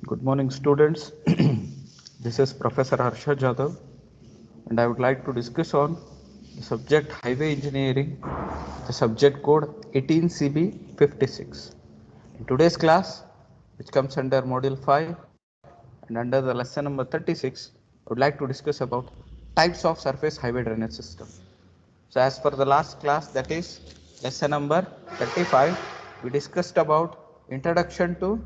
Good morning, students. This is Professor Harsha Jadhav, and I would like to discuss on the subject Highway Engineering, the subject code 18CB56. In today's class, which comes under Module 5 and under the lesson number 36, I would like to discuss about types of surface highway drainage system. So as per the last class, that is lesson number 35, we discussed about introduction to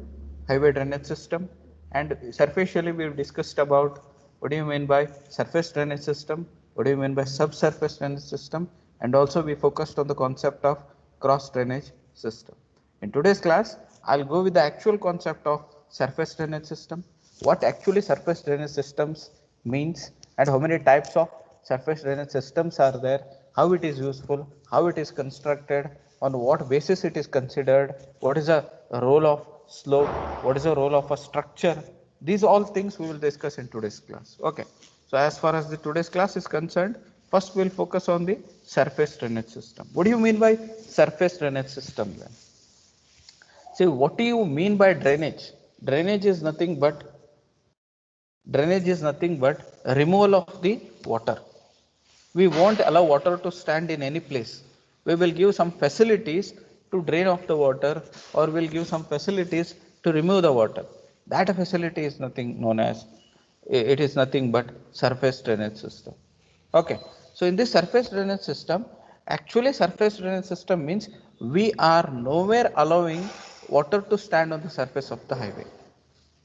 highway drainage system, and superficially we discussed about what do you mean by surface drainage system, what do you mean by subsurface drainage system, and also we focused on the concept of cross drainage system. In today's class, I'll go with the actual concept of surface drainage system, what actually surface drainage systems means, and how many types of surface drainage systems are there, how it is useful, how it is constructed, on what basis it is considered, what is the role of slope, what is the role of a structure. These all things we will discuss in today's class. Okay. So as far as the today's class is concerned, first we will focus on the surface drainage system. What do you mean by surface drainage system then? See, what do you mean by drainage? Drainage is nothing but removal of the water. We won't allow water to stand in any place. We will give some facilities to drain off the water, or we'll give some facilities to remove the water. That facility is nothing known as, it is nothing but surface drainage system. Okay. So in this surface drainage system, actually surface drainage system means we are nowhere allowing water to stand on the surface of the highway.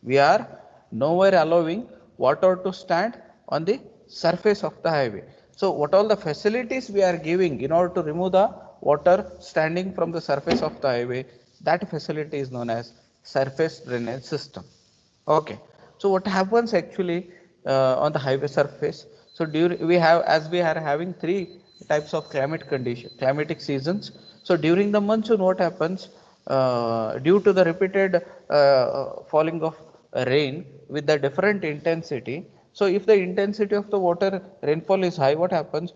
We are nowhere allowing water to stand on the surface of the highway. So what all the facilities we are giving in order to remove the water standing from the surface of the highway, that facility is known as surface drainage system. Okay. So what happens actually on the highway surface? So we have, as we are having three types of climatic seasons. So during the monsoon, what happens? Due to the repeated falling of rain with the different intensity. So if the intensity of the water rainfall is high, what happens?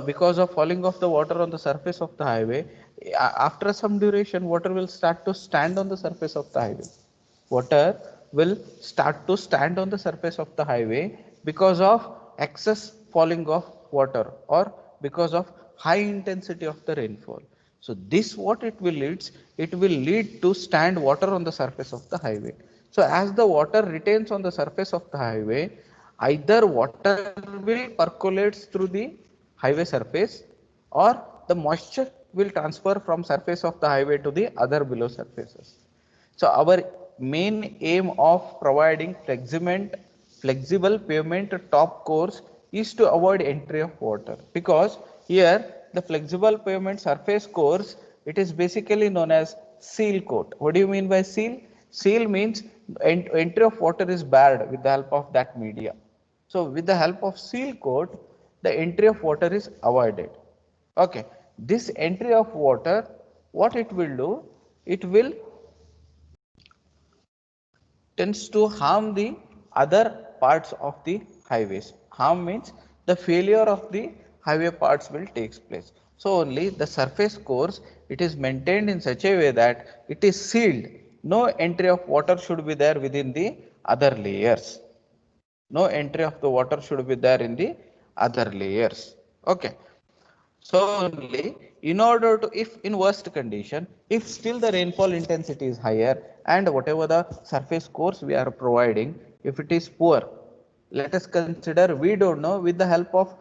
Because of falling of the water on the surface of the highway, after some duration, water will start to stand on the surface of the highway. Water will start to stand on the surface of the highway because of excess falling of water, or because of high intensity of the rainfall. So this what it will leads, it will lead to stand water on the surface of the highway. So as the water retains on the surface of the highway, either water will percolates through the highway surface, or the moisture will transfer from surface of the highway to the other below surfaces. So our main aim of providing flexible pavement top course is to avoid entry of water, because here the flexible pavement surface course, it is basically known as seal coat. What do you mean by seal? Seal means entry of water is barred with the help of that media. So with the help of seal coat, the entry of water is avoided. Okay. This entry of water, what it will do? It will tends to harm the other parts of the highways. Harm means the failure of the highway parts will takes place. So only the surface course, it is maintained in such a way that it is sealed. No entry of water should be there within the other layers. No entry of the water should be there in the other layers. Okay. So only in order to, if in worst condition, if still the rainfall intensity is higher and whatever the surface course we are providing, if it is poor, let us consider, we don't know, with the help of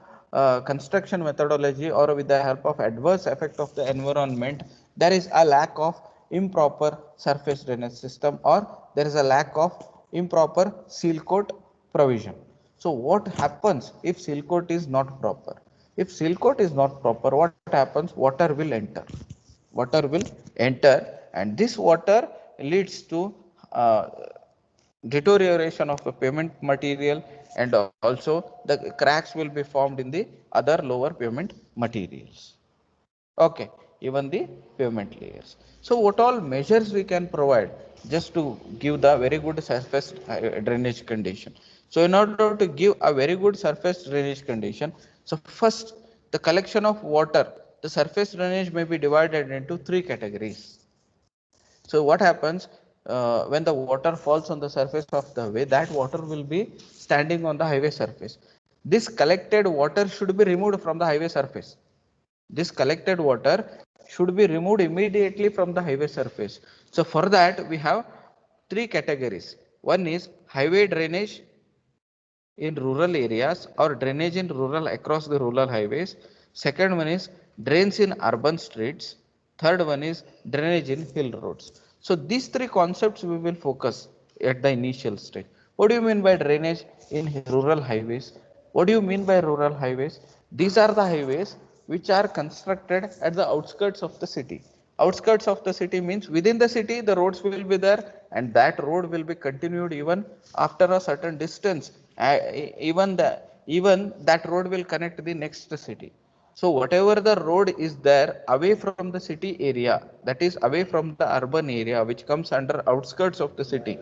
construction methodology or with the help of adverse effect of the environment, there is a lack of improper surface drainage system, or there is a lack of improper seal coat provision. So what happens if seal coat is not proper? If seal coat is not proper, what happens? Water will enter. Water will enter, and this water leads to deterioration of the pavement material, and also the cracks will be formed in the other lower pavement materials. Okay, even the pavement layers. So what all measures we can provide just to give the very good surface drainage condition? So in order to give a very good surface drainage condition, so first, the collection of water, the surface drainage may be divided into three categories. So what happens? when the water falls on the surface of the highway, that water will be standing on the highway surface. This collected water should be removed from the highway surface. This collected water should be removed immediately from the highway surface. So for that we have three categories. One is highway drainage in rural areas or drainage in rural across the rural highways. Second one is drains in urban streets. Third one is drainage in hill roads. So these three concepts we will focus at the initial stage. What do you mean by drainage in rural highways? What do you mean by rural highways? These are the highways which are constructed at the outskirts of the city. Outskirts of the city means within the city the roads will be there, and that road will be continued even after a certain distance. Even that road will connect the next city. So whatever the road is there away from the city area, that is away from the urban area which comes under outskirts of the city,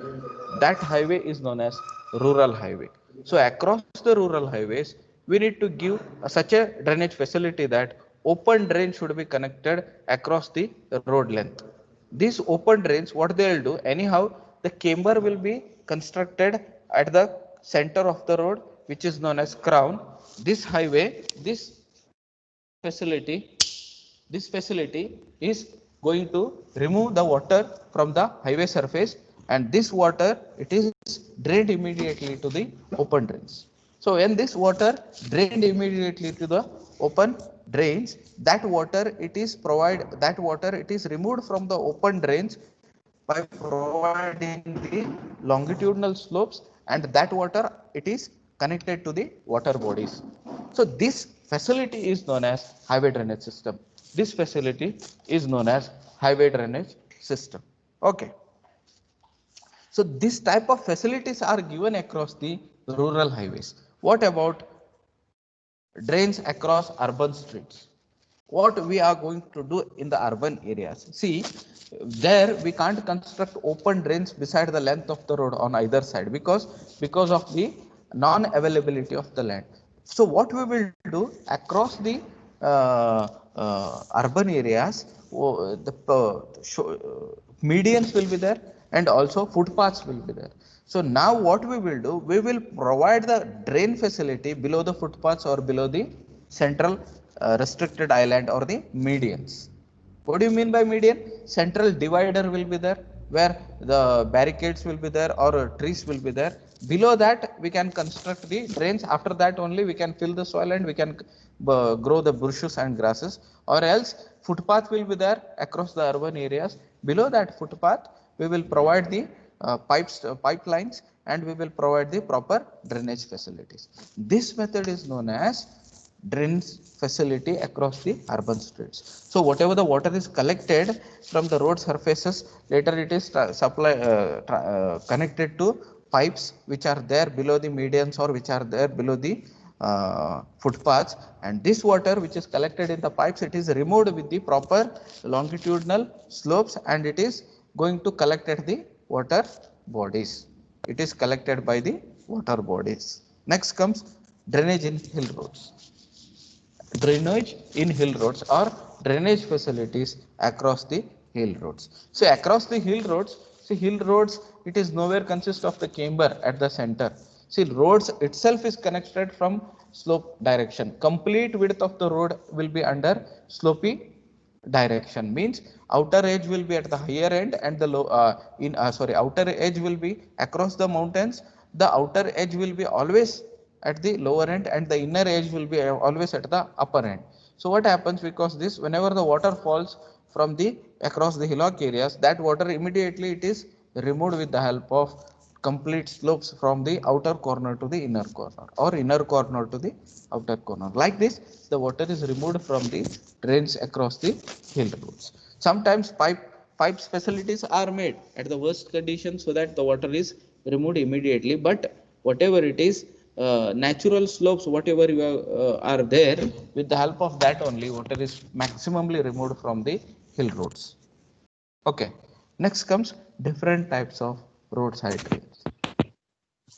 that highway is known as rural highway. So across the rural highways, we need to give such a drainage facility that open drain should be connected across the road length. These open drains, what they will do, anyhow, the camber will be constructed at the center of the road, which is known as crown. This highway, facility, this facility is going to remove the water from the highway surface, and this water it is drained immediately to the open drains. So when this water drained immediately to the open drains, that water it is removed from the open drains by providing the longitudinal slopes, and that water it is connected to the water bodies. So this facility is known as highway drainage system. This facility is known as highway drainage system. Okay. So this type of facilities are given across the rural highways. What about drains across urban streets? What we are going to do in the urban areas? See, there we can't construct open drains beside the length of the road on either side because of the non availability of the land. So what we will do across the urban areas, the medians will be there and also footpaths will be there. So now what we will do, we will provide the drain facility below the footpaths or below the central restricted island or the medians. What do you mean by median? Central divider will be there where the barricades will be there or trees will be there. Below that we can construct the drains. After that only we can fill the soil and we can grow the bushes and grasses, or else footpath will be there across the urban areas. Below that footpath we will provide the pipelines, and we will provide the proper drainage facilities. This method is known as drains facility across the urban streets. So whatever the water is collected from the road surfaces, later it is connected to pipes which are there below the medians or which are there below the footpaths, and this water which is collected in the pipes, it is removed with the proper longitudinal slopes, and it is going to collect at the water bodies. It is collected by the water bodies. Next comes drainage in hill roads. Drainage in hill roads or drainage facilities across the hill roads. So across the hill roads, see hill roads, it is nowhere consist of the camber at the center. See roads itself is connected from slope direction. Complete width of the road will be under slopy direction, means outer edge will be at the higher end and the low outer edge will be across the mountains. The outer edge will be always at the lower end and the inner edge will be always at the upper end. So what happens, because this, whenever the water falls from the across the hillock areas, that water immediately it is removed with the help of complete slopes from the outer corner to the inner corner or inner corner to the outer corner. Like this, the water is removed from the drains across the hill roads. Sometimes pipes facilities are made at the worst conditions so that the water is removed immediately, but whatever it is, natural slopes whatever you are there, with the help of that only water is maximally removed from the hill roads. Okay, next comes different types of roadside drains.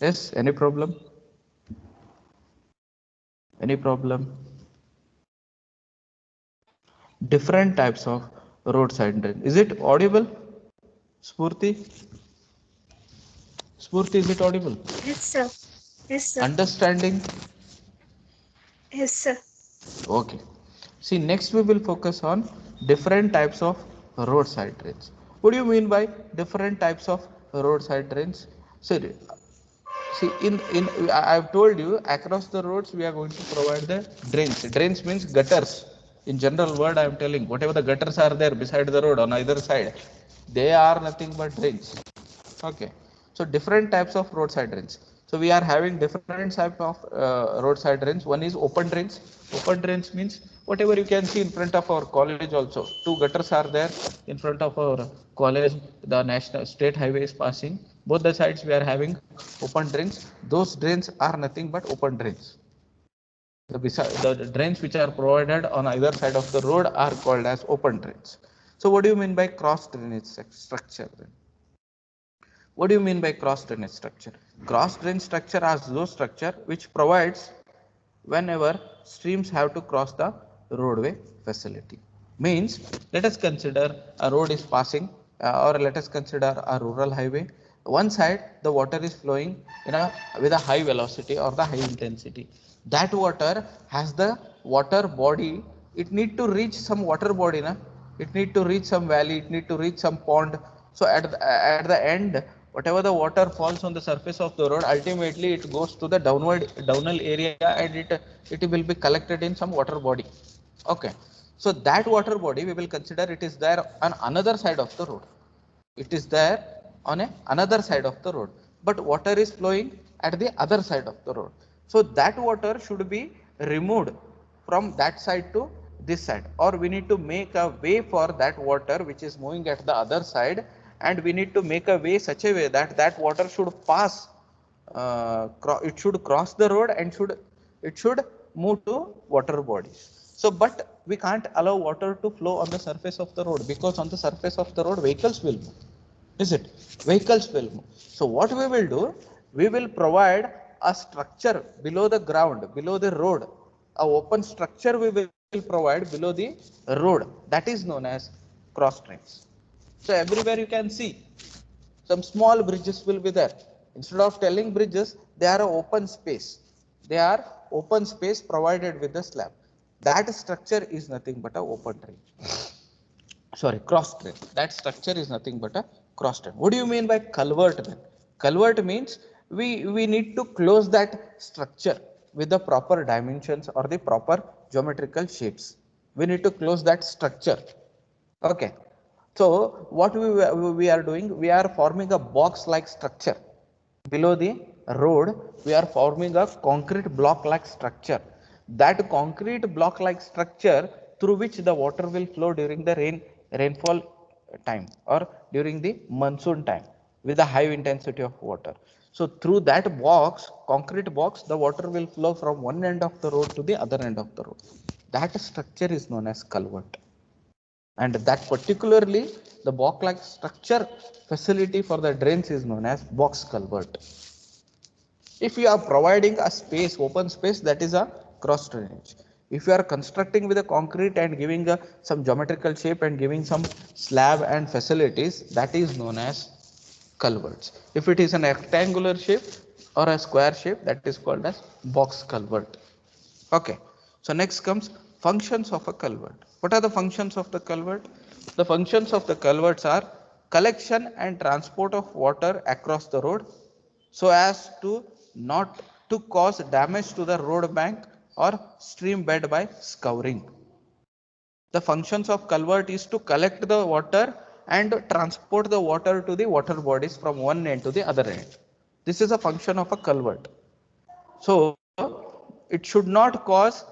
Yes, any problem? Any problem? Different types of roadside drain. Is it audible, Spurti? Spurti, is it audible? Yes, sir. Yes, sir. Understanding? Yes, sir. Okay. See, next we will focus on different types of roadside drains. What do you mean by different types of roadside drains? See, in I've told you across the roads we are going to provide the drains. Drains means gutters. In general word, I am telling whatever the gutters are there beside the road on either side, they are nothing but drains. Okay. So different types of roadside drains. So we are having different types of roadside drains. One is open drains. Open drains means whatever you can see in front of our college also. Two gutters are there in front of our college. The national state highway is passing. Both the sides we are having open drains. Those drains are nothing but open drains. The drains which are provided on either side of the road are called as open drains. So what do you mean by cross drainage structure then? What do you mean by cross drainage structure? Cross drain structure is those structure which provides whenever streams have to cross the roadway facility. Means, let us consider a road is passing or let us consider a rural highway. One side the water is flowing with a high velocity or the high intensity. That water has the water body. It need to reach some water body. It need to reach some valley. It need to reach some pond. So at the end, whatever the water falls on the surface of the road, ultimately it goes to the downhill area and it will be collected in some water body. Okay. So that water body we will consider it is there on another side of the road. It is there on another side of the road, but water is flowing at the other side of the road. So that water should be removed from that side to this side, or we need to make a way for that water which is moving at the other side, and we need to make a way such a way that that water should pass, it should cross the road and it should move to water bodies. So but we can't allow water to flow on the surface of the road, because on the surface of the road vehicles will move. Is it? Vehicles will move. So what we will do, we will provide a structure below the ground, below the road, a open structure we will provide below the road, that is known as cross drains. So everywhere you can see some small bridges will be there. Instead of telling bridges, they are open space. They are open space provided with the slab. That structure is nothing but a open drain. Sorry, cross drain. That structure is nothing but a cross drain. What do you mean by culvert then? Culvert means we need to close that structure with the proper dimensions or the proper geometrical shapes. We need to close that structure. Okay. So what we are doing, we are forming a box like structure below the road. We are forming a concrete block like structure. That concrete block like structure through which the water will flow during the rainfall time or during the monsoon time with a high intensity of water. So through that box, concrete box, the water will flow from one end of the road to the other end of the road. That structure is known as culvert, and that particularly the box like structure facility for the drains is known as box culvert. If you are providing a space, open space, that is a cross drainage. If you are constructing with a concrete and giving some geometrical shape and giving some slab and facilities, that is known as culverts. If it is an rectangular shape or a square shape, that is called as box culvert. Okay. So next comes functions of a culvert. What are the functions of the culvert? The functions of the culverts are collection and transport of water across the road so as to not to cause damage to the road bank or stream bed by scouring. The functions of culvert is to collect the water and transport the water to the water bodies from one end to the other end. This is a function of a culvert. So it should not cause.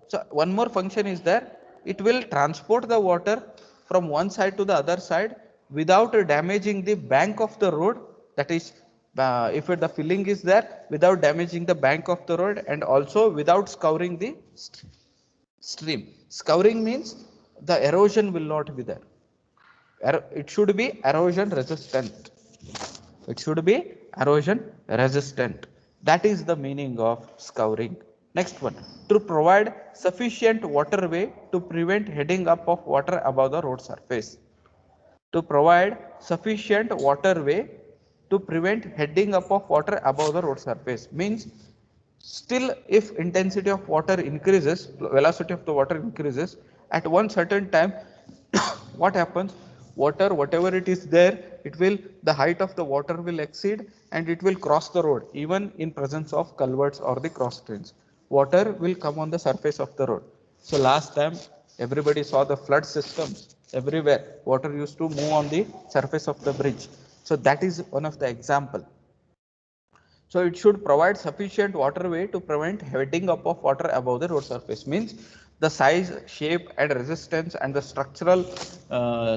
So one more function is there. It will transport the water from one side to the other side without damaging the bank of the road. That is, if the filling is there, without damaging the bank of the road, and also without scouring the stream. Scouring means the erosion will not be there. It should be erosion resistant. It should be erosion resistant. That is the meaning of scouring. Next one, to provide sufficient waterway to prevent heading up of water above the road surface. To provide sufficient waterway to prevent heading up of water above the road surface. Means still if intensity of water increases, velocity of the water increases at one certain time, what happens? Water, whatever it is there, it will, the height of the water will exceed and it will cross the road even in presence of culverts or the cross drains. Water will come on the surface of the road. So last time everybody saw the flood systems everywhere. Water used to move on the surface of the bridge. So that is one of the example. So it should provide sufficient waterway to prevent heading up of water above the road surface. Means the size, shape and resistance and the structural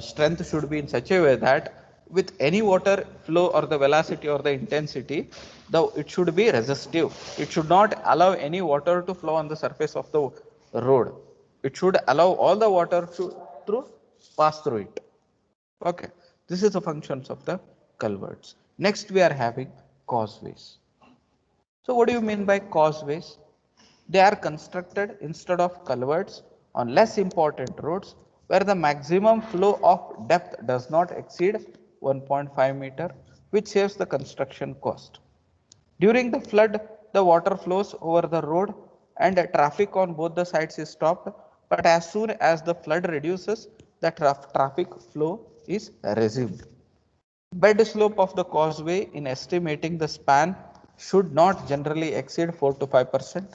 strength should be in such a way that with any water flow or the velocity or the intensity, it should be resistive. It should not allow any water to flow on the surface of the road. It should allow all the water to pass through it. Okay, this is the functions of the culverts. Next we are having causeways. So what do you mean by causeways? They are constructed instead of culverts on less important roads where the maximum flow of depth does not exceed 1.5 meter, which saves the construction cost. During the flood, the water flows over the road and traffic on both the sides is stopped. But as soon as the flood reduces, the traffic flow is resumed. Bed slope of the causeway in estimating the span should not generally exceed 4 to 5%.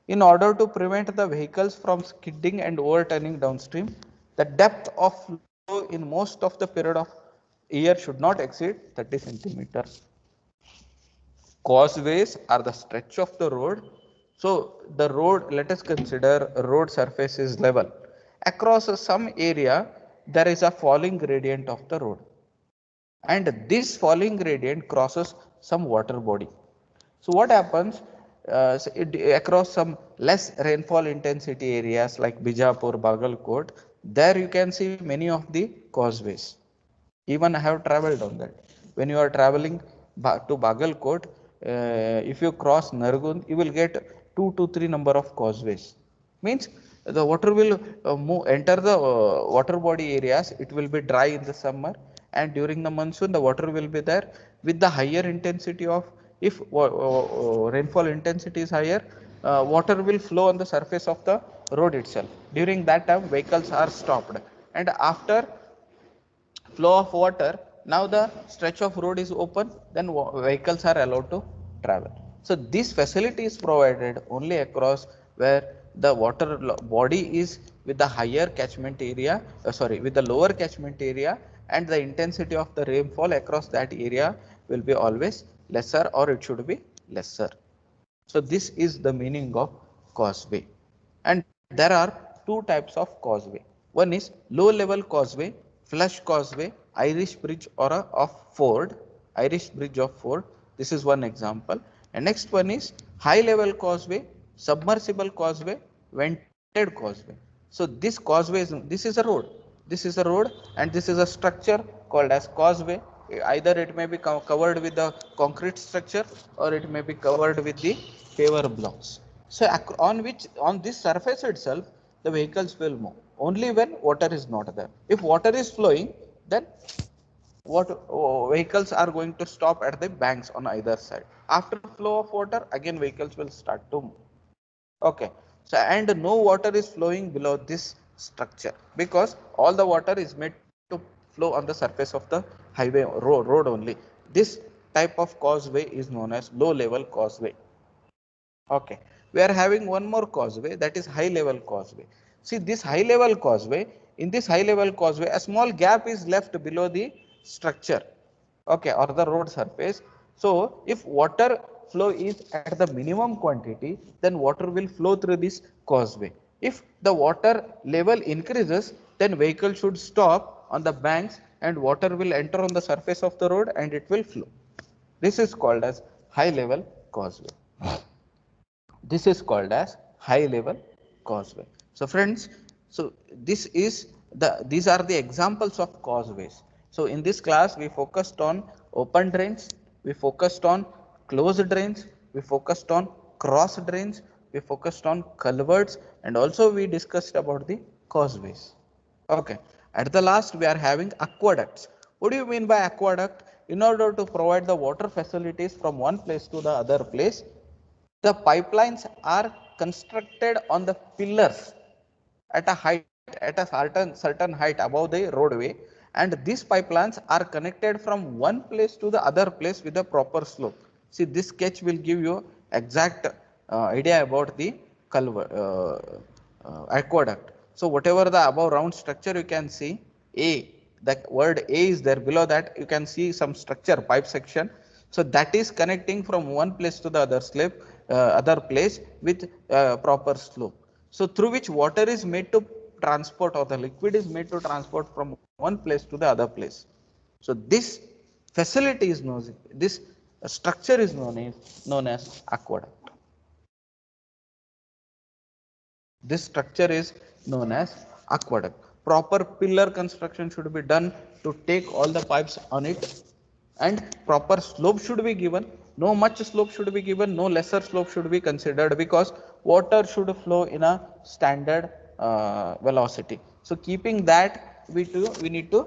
In order to prevent the vehicles from skidding and overturning downstream, the depth of flow in most of the period of year should not exceed 30 centimeters. Causeways are the stretch of the road. So the road, let us consider road surface is level. Across some area, there is a falling gradient of the road, and this falling gradient crosses some water body. So what happens across some less rainfall intensity areas like Bijapur, Bagalkot, there you can see many of the causeways. Even I have traveled on that. When you are traveling to Bagalkot, if you cross Nargund, you will get 2 to 3 number of causeways. Means the water will enter the water body areas. It will be dry in the summer, and during the monsoon, the water will be there with the higher intensity of, if rainfall intensity is higher, water will flow on the surface of the road itself. During that time, vehicles are stopped, and after flow of water, now the stretch of road is open, then vehicles are allowed to travel. So this facility is provided only across where the water body is with the higher catchment area, with the lower catchment area, and the intensity of the rainfall across that area will be always lesser, or it should be lesser. So this is the meaning of causeway. And there are two types of causeway. One is low level causeway, flush causeway, Irish bridge or of Ford, Irish bridge of Ford. This is one example. And next one is high level causeway, submersible causeway, vented causeway. So this causeway is, this is a road. This is a road and this is a structure called as causeway. Either it may be covered with the concrete structure or it may be covered with the paver blocks. So on which, on this surface itself, the vehicles will move only when water is not there. If water is flowing, then what vehicles are going to stop at the banks on either side. After flow of water, again vehicles will start to move. Okay. So and no water is flowing below this structure because all the water is made to flow on the surface of the highway road only. This type of causeway is known as low level causeway. Okay, we are having one more causeway, that is high level causeway. See this high level causeway, in this high level causeway a small gap is left below the structure, okay, or the road surface. So if water flow is at the minimum quantity, then water will flow through this causeway. If the water level increases, then vehicle should stop on the banks and water will enter on the surface of the road and it will flow. This is called as high level causeway. This is called as high level causeway. So friends, so this is these are the examples of causeways. So in this class we focused on open drains, we focused on closed drains, we focused on cross drains, we focused on culverts, and also we discussed about the causeways. Okay, at the last we are having aqueducts. What do you mean by aqueduct? in order to provide the water facilities from one place to the other place, the pipelines are constructed on the pillars at a height, at a certain height above the roadway, and these pipelines are connected from one place to the other place with a proper slope. See, this sketch will give you exact idea about the aqueduct. So whatever the above round structure you can see, A, the word A is there, below that you can see some structure, pipe section. So that is connecting from one place to the other place with proper slope. So through which water is made to transport, or the liquid is made to transport from one place to the other place. So this facility is known, this structure is known as aqueduct. This structure is known as aqueduct. Proper pillar construction should be done to take all the pipes on it, and proper slope should be given. No much slope should be given, no lesser slope should be considered, because water should flow in a standard velocity. So keeping that, we need to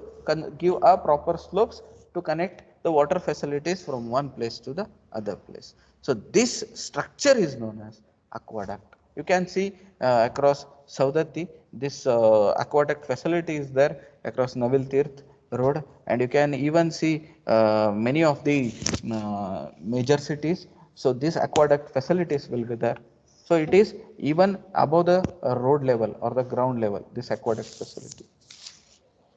give a proper slopes to connect the water facilities from one place to the other place. So this structure is known as aqueduct. You can see across Saudati, this aqueduct facility is there across Navil Tirth road, and you can even see many of the major cities. So these aqueduct facilities will be there. So it is even above the road level or the ground level, this aqueduct facility.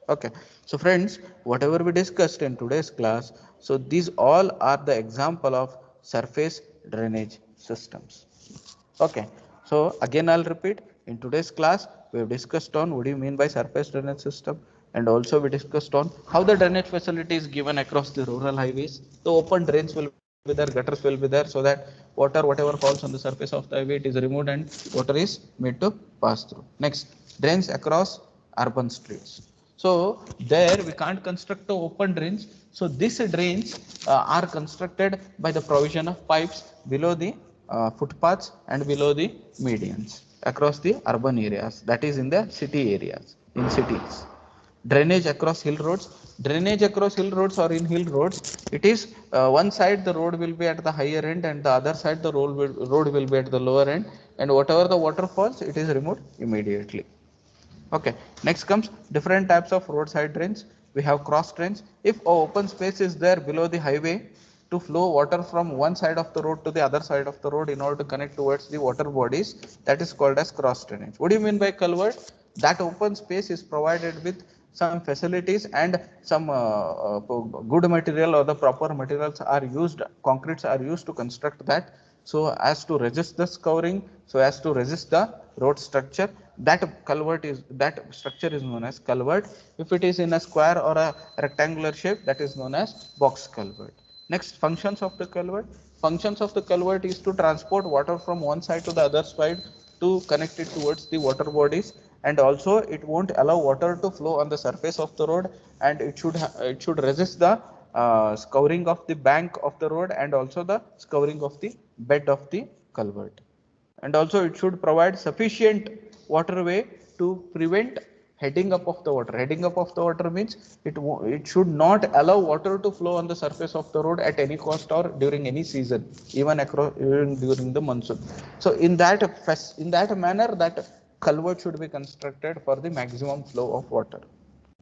Okay, so friends, whatever we discussed in today's class, so these all are the example of surface drainage systems. Okay, so again I'll repeat, in today's class we have discussed on what do you mean by surface drainage system, and also we discussed on how the drainage facility is given across the rural highways. The open drains will be there, gutters will be there, so that water whatever falls on the surface of the highway, it is removed and water is made to pass through. Next, drains across urban streets. So there we can't construct the open drains. So these drains are constructed by the provision of pipes below the footpaths and below the medians across the urban areas, that is in the city areas, in cities. Drainage across hill roads. Drainage across hill roads or in hill roads, it is one side the road will be at the higher end and the other side the road will be at the lower end, and whatever the water falls, it is removed immediately. Okay, next comes different types of roadside drains. We have cross drains. If a open space is there below the highway to flow water from one side of the road to the other side of the road in order to connect towards the water bodies, that is called as cross drainage. What do you mean by culvert? That open space is provided with some facilities and some good material or the proper materials are used, concretes are used to construct that, so as to resist the scouring, so as to resist the road structure. That structure is known as culvert. If it is in a square or a rectangular shape, that is known as box culvert. Next, functions of the culvert. Functions of the culvert is to transport water from one side to the other side to connect it towards the water bodies, and also it won't allow water to flow on the surface of the road, and it should resist the scouring of the bank of the road and also the scouring of the bed of the culvert. And also it should provide sufficient waterway to prevent heading up of the water. Heading up of the water means it should not allow water to flow on the surface of the road at any cost or during any season, even during the monsoon. So in that manner, that culvert should be constructed for the maximum flow of water.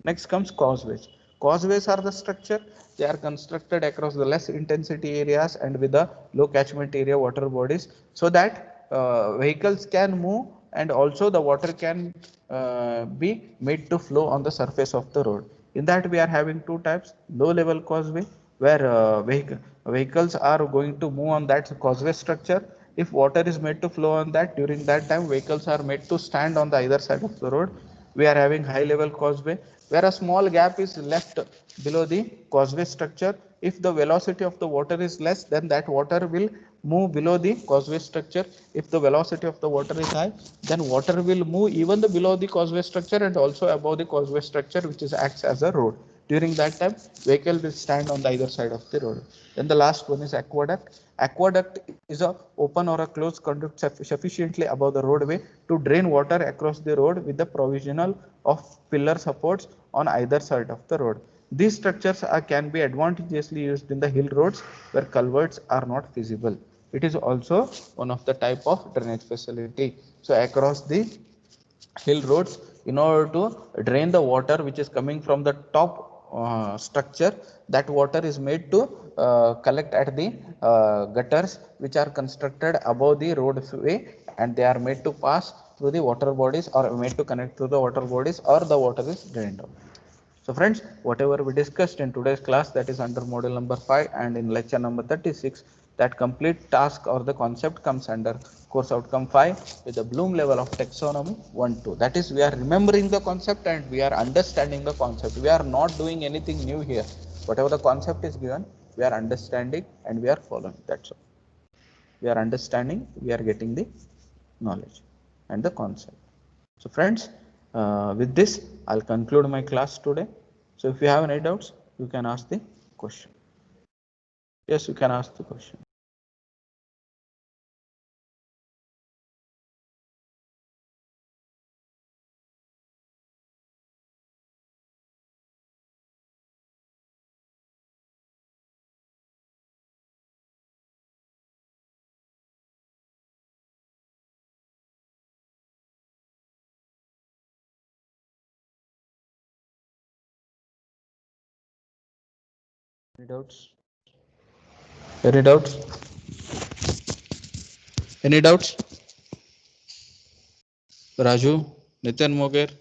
Next comes causeways. Causeways are the structure. They are constructed across the less intensity areas and with the low catchment area water bodies, so that vehicles can move and also the water can be made to flow on the surface of the road. In that we are having two types: low level causeway, where vehicles are going to move on that causeway structure. If water is made to flow on that, during that time vehicles are made to stand on the either side of the road. We are having high level causeway, where a small gap is left below the causeway structure. If the velocity of the water is less, then that water will move below the causeway structure. If the velocity of the water is high, then water will move even the below the causeway structure and also above the causeway structure, which is acts as a road. During that time, vehicle will stand on the either side of the road. Then the last one is aqueduct. Aqueduct is a open or a closed conduit sufficiently above the roadway to drain water across the road with the provisional of pillar supports on either side of the road. These structures can be advantageously used in the hill roads where culverts are not feasible. It is also one of the type of drainage facility. So across the hill roads, in order to drain the water which is coming from the top structure, that water is made to collect at the gutters which are constructed above the roadway, and they are made to pass through the water bodies or made to connect to the water bodies, or the water is drained out. So friends, whatever we discussed in today's class, that is under module number 5 and in lecture number 36, that complete task or the concept comes under course outcome 5 with the Bloom level of taxonomy 1 2. That is, we are remembering the concept and we are understanding the concept. We are not doing anything new here. Whatever the concept is given, we are understanding and we are following. That's all. We are understanding, we are getting the knowledge and the concept. So friends, with this, I'll conclude my class today. So if you have any doubts, you can ask the question. Yes, you can ask the question. Any doubts? Any doubts? Any doubts? Raju, Nitin Moger.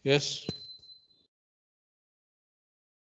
Yes.